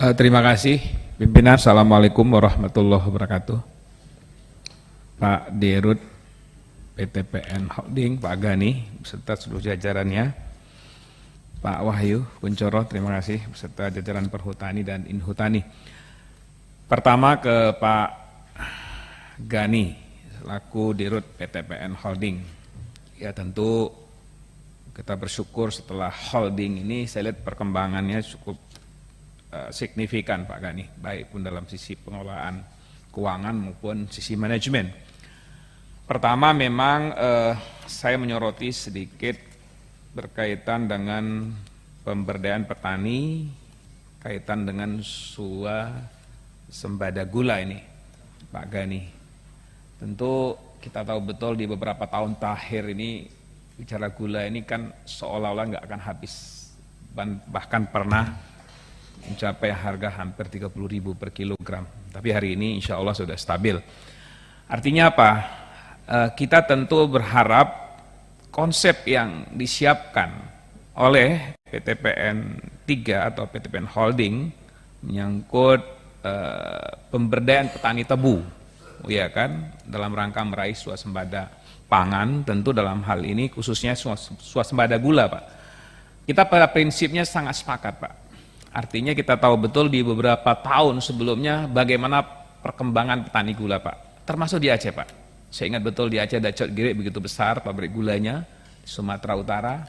Terima kasih pimpinan. Assalamualaikum warahmatullahi wabarakatuh. Pak Dirut PTPN Holding, Pak Gani beserta seluruh jajarannya, Pak Wahyu Kuncoro, terima kasih beserta jajaran Perhutani dan Inhutani. Pertama ke Pak Gani selaku Dirut PTPN Holding. Ya tentu kita bersyukur setelah holding ini saya lihat perkembangannya cukup signifikan Pak Gani, baik pun dalam sisi pengelolaan keuangan maupun sisi manajemen. Pertama memang saya menyoroti sedikit berkaitan dengan pemberdayaan petani, kaitan dengan swasembada gula ini Pak Gani. Tentu kita tahu betul di beberapa tahun terakhir ini bicara gula ini kan seolah-olah nggak akan habis, bahkan pernah mencapai harga hampir 30.000 per kilogram. Tapi hari ini insya Allah sudah stabil. Artinya apa? Kita tentu berharap konsep yang disiapkan oleh PTPN 3 atau PTPN Holding menyangkut pemberdayaan petani tebu, ya kan, dalam rangka meraih swasembada pangan, tentu dalam hal ini khususnya swasembada gula, Pak. Kita pada prinsipnya sangat sepakat, Pak. Artinya kita tahu betul di beberapa tahun sebelumnya bagaimana perkembangan petani gula, Pak. Termasuk di Aceh, Pak. Saya ingat betul di Aceh Dacot Girik begitu besar pabrik gulanya, di Sumatera Utara,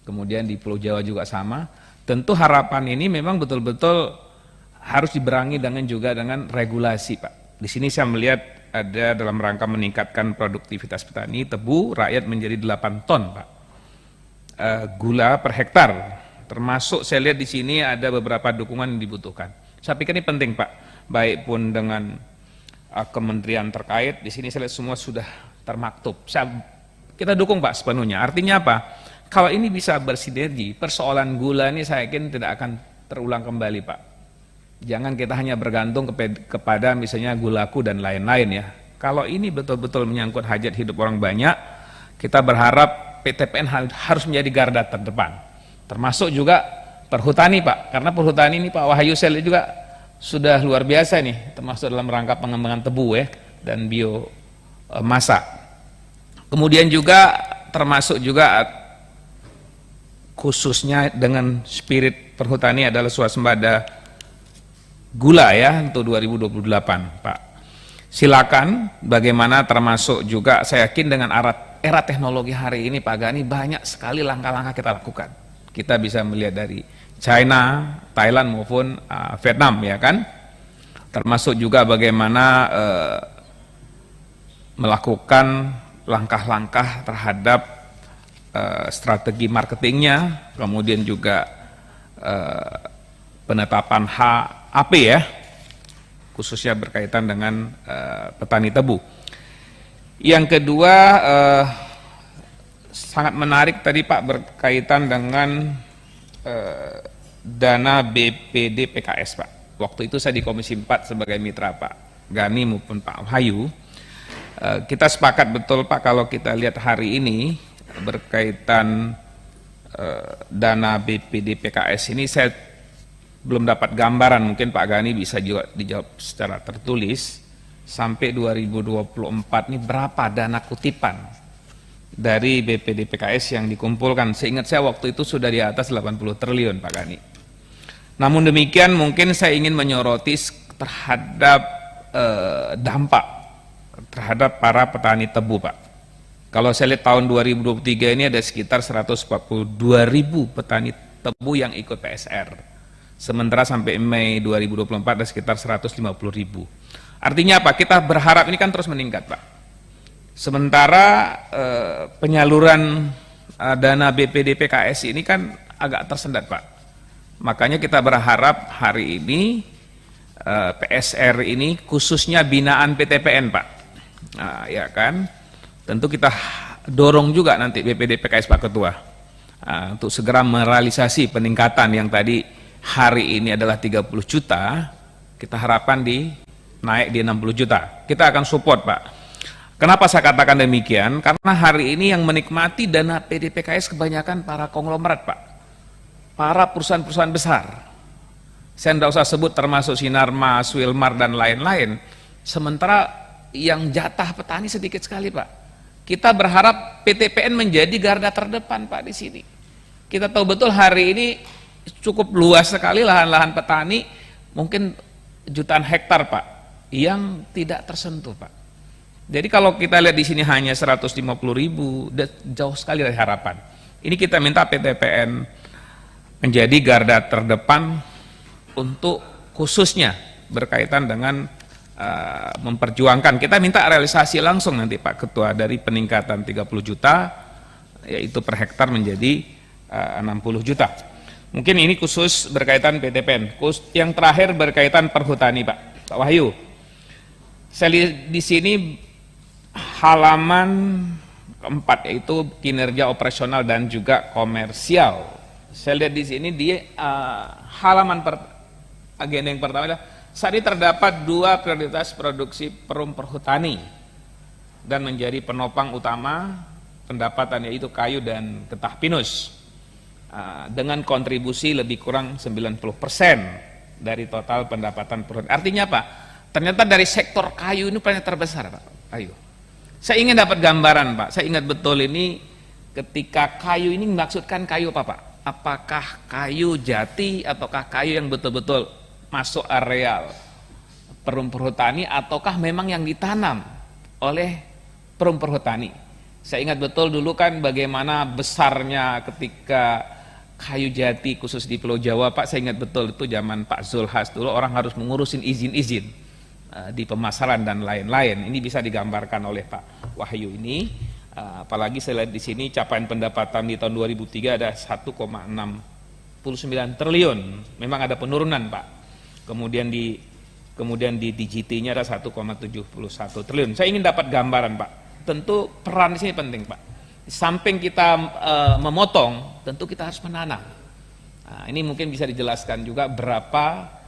kemudian di Pulau Jawa juga sama. Tentu harapan ini memang betul-betul harus diberangi dengan regulasi, Pak. Di sini saya melihat ada dalam rangka meningkatkan produktivitas petani tebu, rakyat menjadi 8 ton, Pak. Gula per hektar. Termasuk saya lihat di sini ada beberapa dukungan yang dibutuhkan. Saya pikir ini penting, Pak. Baik pun dengan kementerian terkait, di sini saya lihat semua sudah termaktub. Kita dukung, Pak, sepenuhnya. Artinya apa? Kalau ini bisa bersinergi, persoalan gula ini saya yakin tidak akan terulang kembali, Pak. Jangan kita hanya bergantung kepada misalnya gulaku dan lain-lain ya. Kalau ini betul-betul menyangkut hajat hidup orang banyak, kita berharap PTPN harus menjadi garda terdepan. Termasuk juga perhutani, Pak, karena perhutani ini Pak Wahyu saya lihat juga sudah luar biasa nih, termasuk dalam rangka pengembangan tebu ya dan biomasa. Kemudian juga termasuk juga khususnya dengan spirit perhutani adalah swasembada gula ya untuk 2028, Pak. Silakan bagaimana, termasuk juga saya yakin dengan era teknologi hari ini Pak Gani banyak sekali langkah-langkah kita lakukan. Kita bisa melihat dari China, Thailand maupun Vietnam ya kan, termasuk juga bagaimana melakukan langkah-langkah terhadap strategi marketingnya, kemudian juga penetapan HAP ya, khususnya berkaitan dengan petani tebu. Yang kedua sangat menarik tadi Pak berkaitan dengan dana BPD PKS, Pak. Waktu itu saya di Komisi 4 sebagai mitra Pak Gani maupun Pak Wahyu. Kita sepakat betul Pak kalau kita lihat hari ini berkaitan dana BPD PKS ini saya belum dapat gambaran, mungkin Pak Gani bisa juga dijawab secara tertulis sampai 2024 ini berapa dana kutipan dari BPD PKS yang dikumpulkan. Seingat saya waktu itu sudah di atas 80 triliun Pak Gani. Namun demikian mungkin saya ingin menyoroti terhadap dampak terhadap para petani tebu, Pak. Kalau saya lihat tahun 2023 ini ada sekitar 142.000 petani tebu yang ikut PSR. Sementara sampai Mei 2024 ada sekitar 150.000. Artinya apa? Kita berharap ini kan terus meningkat, Pak. Sementara penyaluran dana BPD PKS ini kan agak tersendat, Pak. Makanya kita berharap hari ini PSR ini khususnya binaan PTPN, Pak. Nah, ya kan? Tentu kita dorong juga nanti BPD PKS Pak Ketua untuk segera merealisasi peningkatan yang tadi hari ini adalah 30 juta, kita harapkan naik di 60 juta. Kita akan support, Pak. Kenapa saya katakan demikian? Karena hari ini yang menikmati dana PDPKS kebanyakan para konglomerat, Pak. Para perusahaan-perusahaan besar. Saya tidak usah sebut termasuk Sinarmas, Wilmar dan lain-lain. Sementara yang jatah petani sedikit sekali, Pak. Kita berharap PTPN menjadi garda terdepan, Pak, di sini. Kita tahu betul hari ini cukup luas sekali lahan-lahan petani, mungkin jutaan hektar, Pak, yang tidak tersentuh, Pak. Jadi kalau kita lihat di sini hanya 150.000, jauh sekali dari harapan. Ini kita minta PTPN menjadi garda terdepan untuk khususnya berkaitan dengan memperjuangkan. Kita minta realisasi langsung nanti Pak Ketua dari peningkatan 30 juta yaitu per hektar menjadi 60 juta. Mungkin ini khusus berkaitan PTPN. Yang terakhir berkaitan perhutani, Pak Wahyu. Saya lihat di sini halaman keempat yaitu kinerja operasional dan juga komersial. Saya lihat di sini di halaman agenda yang pertama adalah saat ini terdapat 2 prioritas produksi perum perhutani dan menjadi penopang utama pendapatan yaitu kayu dan getah pinus dengan kontribusi lebih kurang 90% dari total pendapatan perhutani. Artinya apa? Ternyata dari sektor kayu ini paling terbesar, Pak. Ayo. Saya ingin dapat gambaran, Pak. Saya ingat betul ini ketika kayu ini maksudkan kayu apa, Pak? Apakah kayu jati ataukah kayu yang betul-betul masuk areal perum perhutani ataukah memang yang ditanam oleh perum perhutani? Saya ingat betul dulu kan bagaimana besarnya ketika kayu jati khusus di Pulau Jawa, Pak. Saya ingat betul itu zaman Pak Zulhas dulu orang harus mengurusin izin-izin di pemasaran dan lain-lain. Ini bisa digambarkan oleh Pak Wahyu ini. Apalagi saya lihat di sini capaian pendapatan di tahun 2003 ada 1,69 triliun. Memang ada penurunan, Pak. Kemudian di DGT-nya ada 1,71 triliun. Saya ingin dapat gambaran, Pak. Tentu peran di sini penting, Pak. Di samping kita memotong, tentu kita harus menanam. Nah, ini mungkin bisa dijelaskan juga berapa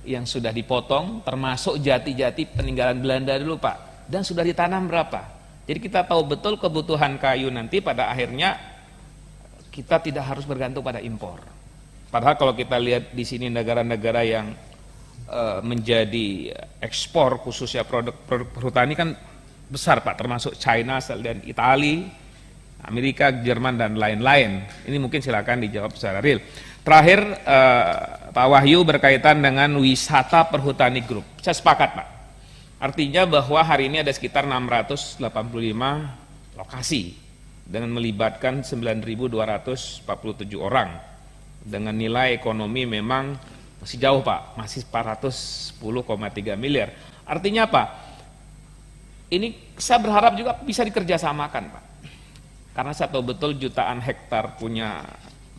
yang sudah dipotong, termasuk jati-jati peninggalan Belanda dulu, Pak. Dan sudah ditanam berapa. Jadi kita tahu betul kebutuhan kayu nanti pada akhirnya kita tidak harus bergantung pada impor. Padahal kalau kita lihat di sini negara-negara yang menjadi ekspor khususnya produk perhutani kan besar, Pak, termasuk China dan Italia, Amerika, Jerman dan lain-lain. Ini mungkin silakan dijawab secara real. Terakhir Pak Wahyu berkaitan dengan wisata perhutani grup. Saya sepakat, Pak. Artinya bahwa hari ini ada sekitar 685 lokasi dengan melibatkan 9.247 orang dengan nilai ekonomi memang masih jauh, Pak, masih 410,3 miliar. Artinya apa? Ini saya berharap juga bisa dikerjasamakan, Pak. Karena saya tahu betul jutaan hektar punya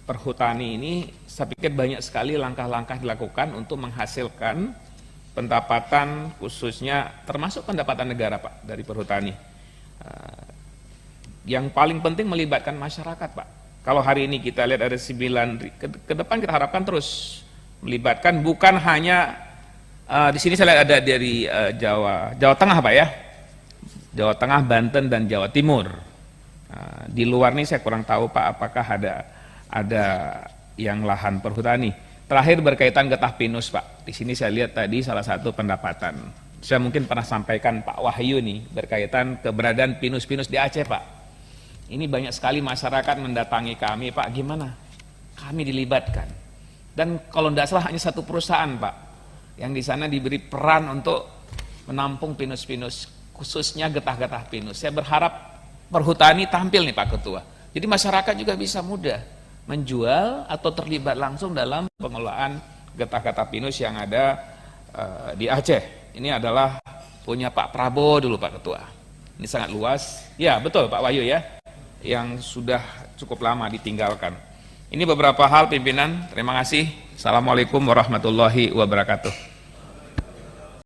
perhutani ini, saya pikir banyak sekali langkah-langkah dilakukan untuk menghasilkan pendapatan khususnya termasuk pendapatan negara, Pak, dari perhutani. Yang paling penting melibatkan masyarakat, Pak. Kalau hari ini kita lihat ada 9, ke depan kita harapkan terus melibatkan bukan hanya di sini saya lihat ada dari Jawa Tengah, Pak, ya. Jawa Tengah, Banten dan Jawa Timur. Di luar ini saya kurang tahu, Pak, apakah ada yang lahan perhutani. Terakhir berkaitan getah pinus, Pak. Di sini saya lihat tadi salah satu pendapatan. Saya mungkin pernah sampaikan Pak Wahyu nih berkaitan keberadaan pinus-pinus di Aceh, Pak. Ini banyak sekali masyarakat mendatangi kami, Pak, gimana? Kami dilibatkan. Dan kalau tidak salah hanya satu perusahaan, Pak, yang di sana diberi peran untuk menampung pinus-pinus, khususnya getah-getah pinus. Saya berharap perhutani tampil nih, Pak Ketua. Jadi masyarakat juga bisa mudah menjual atau terlibat langsung dalam pengelolaan getah-getah pinus yang ada di Aceh. Ini adalah punya Pak Prabowo dulu, Pak Ketua. Ini sangat luas. Ya, betul Pak Wahyu ya, yang sudah cukup lama ditinggalkan. Ini beberapa hal pimpinan. Terima kasih. Assalamualaikum warahmatullahi wabarakatuh.